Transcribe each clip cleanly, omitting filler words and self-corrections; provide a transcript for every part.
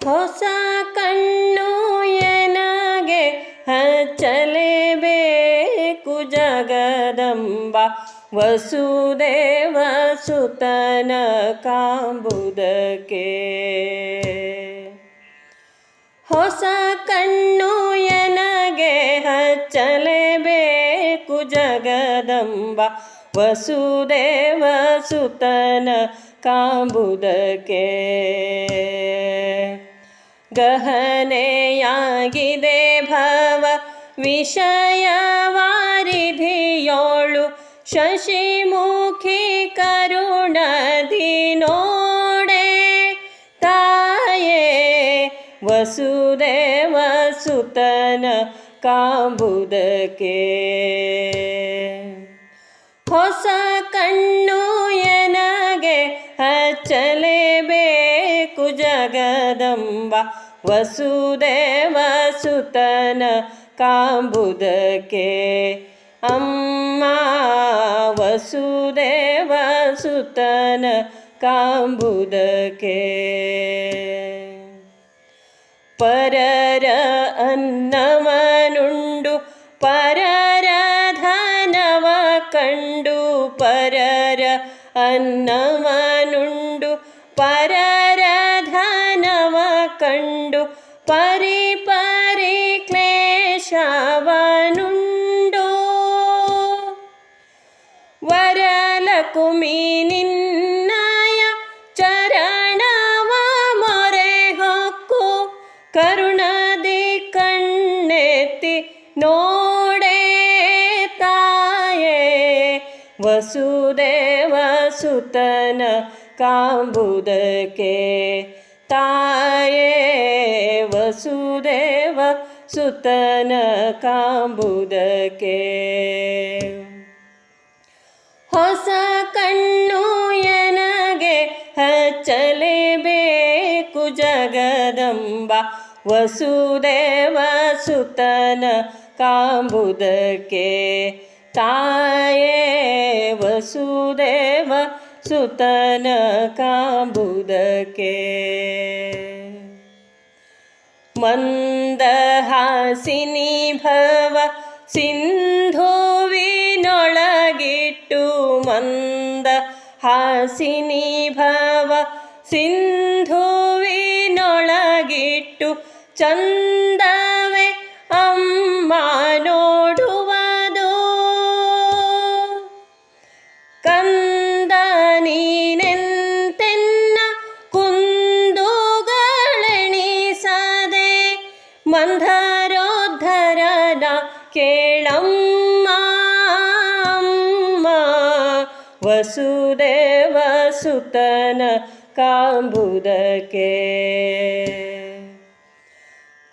ಹೊಸ ಕಣ್ಣು ಎನಗೆ ಹಚ್ಚಲೇಬೇಕು ಜಗದಂಬ ವಸುದೇವ ಸುತನ ಕಾಂಬುದಕ್ಕೆ. ಹೊಸ ಕಣ್ಣು ಎನಗೆ ಹಚ್ಚಲೇಬೇಕು ಜಗದಂಬ ವಸುದೇವ ಸುತನ ಕಾಂಬುದಕ್ಕೆ. ಗಹನೆಯಾಗಿದೆ ಭವ ವಿಷಯವಾರಿಧಿಯೋಳು ಶಶಿಮುಖಿ ಕರುಣದಿ ನೋಡೆ ತಾಯೇ ವಸುದೇವ ಸುತನ ಕಾಂಬುದಕ್ಕೆ. ಹೊಸ ಕಣ್ಣು ಎನಗೆ ಹಚ್ಚಲೇಬೇಕು ಜಗದಂಬ ವಸುದೇವ ಸುತನ ಕಾಂಬುದಕ್ಕೆ. ಅಮ್ಮ ವಸುದೇವ ಸುತನ ಕಾಂಬುದಕ್ಕೆ. ಪರರ ಅನ್ನವನುಂಡು ಪರರ ಧನವ ಕಂಡು ಪರರ ಅನ್ನವನುಂಡು ಪರರ ಧನವ ಕಂಡು ಪರಿ ಪರಿ ಕ್ಲೇಶವನುಂಡು ವರಲಕುಮಿ ನಿನ್ನಯ ಚರಣವ ಮೊರೆ ಹೊಕ್ಕು ಕರುಣದಿ ಕಣ್ಣೆತ್ತಿ ನೋಡೆ ತಾಯೇ ವಸುದೇವ ಸುತನ ಕಾಂಬುದಕ್ಕೆ. ತಾಯೇ ವಸುದೇವ ಸುತನ ಕಾಂಬುದಕ್ಕೆ. ಹೊಸ ಕಣ್ಣು ಎನಗೆ ಹಚ್ಚಲೇಬೇಕು ಜಗದಂಬ ವಸುದೇವ ಸುತನ ಕಾಂಬುದಕ್ಕೆ. ತಾಯೇ ವಸುದೇವ ಸುತನ ಕಾಂಬುದಕ್ಕೆ. ಮಂದಹಾಸಿನಿ ಭವ ಸಿಂಧುವಿನೊಳಗಿಟ್ಟು ಮಂದಹಾಸಿನಿ ಭವ ಸಿಂಧುವಿನೊಳಗಿಟ್ಟು ಚಂದವೇ ಅಮ್ಮ ನೋಡುವುದು ಕಂದ ನೀನೆಂತೆನ್ನ ಕುಂದುಗಳೆಣಿಸದೆ ಮಂಧರೋದ್ಧರನ ಕೇಳಮ್ಮ ಅಮ್ಮ ವಸುದೇವ ಸುತನ ಕಾಂಬುದಕ್ಕೆ.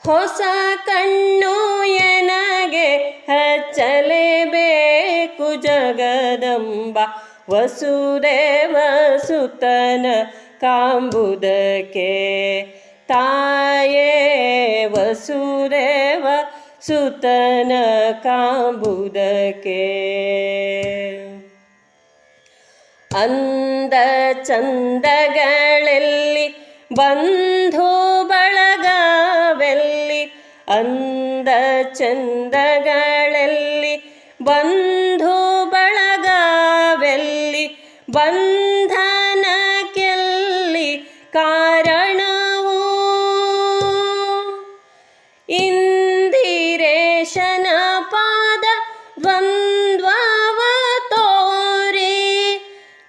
ಹೊಸ ಕಣ್ಣು ಎನಗೆ ಹಚ್ಚಲೇಬೇಕು ಜಗದಂಬ ವಸುದೇವ ಸುತನ ಕಾಂಬುದಕ್ಕೆ. ತಾಯೇ ವಸುದೇವ ಸುತನ ಕಾಂಬುದಕ್ಕೆ. ಅಂದ ಚಂದಗಳೆಲ್ಲಿ ಬಂಧು ಬಳಗವೆಲ್ಲಿ ಅಂದ ಚಂದಗಳೆಲ್ಲಿ ಬಂಧು ಬಳಗವೆಲ್ಲಿ ಬಂಧನಕ್ಕೆಲ್ಲಿ ಕಾರಣವು ಇಂದಿರೇಶನ ಪಾದ ದ್ವಂದ್ವವ ತೋರಿ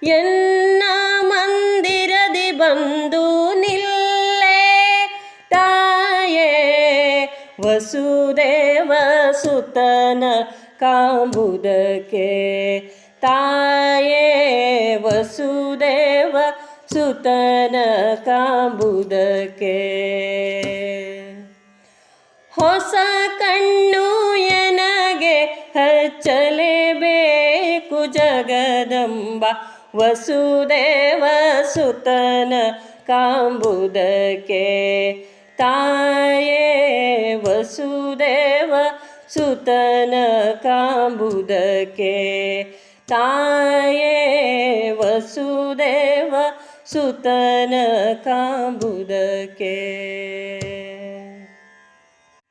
ಎನ್ನ ಮಂದಿರದಿ ಬಂದು ನಿಲ್ಲೇ ತಾಯೇ ವಸುದೇವ ಸುತನ ಕಾಂಬುದಕ್ಕೆ. ತಾಯೇ ವಸುದೇವ ಸುತನ ಕಾಂಬುದಕ್ಕೆ. ಹೊಸ ಕಣ್ಣು ಎನಗೆ ಹಚ್ಚಲೇಬೇಕು ಜಗದಂಬ ವಸುದೇವ ಸುತನ ಕಾಂಬುದಕ್ಕೆ. ತಾಯೇ ವಸುದೇವ ಸುತನ ಕಾಂಬುದಕ್ಕೆ. ತಾಯೇ ವಸುದೇವ ಸುತನ ಕಾಂಬುದಕ್ಕೆ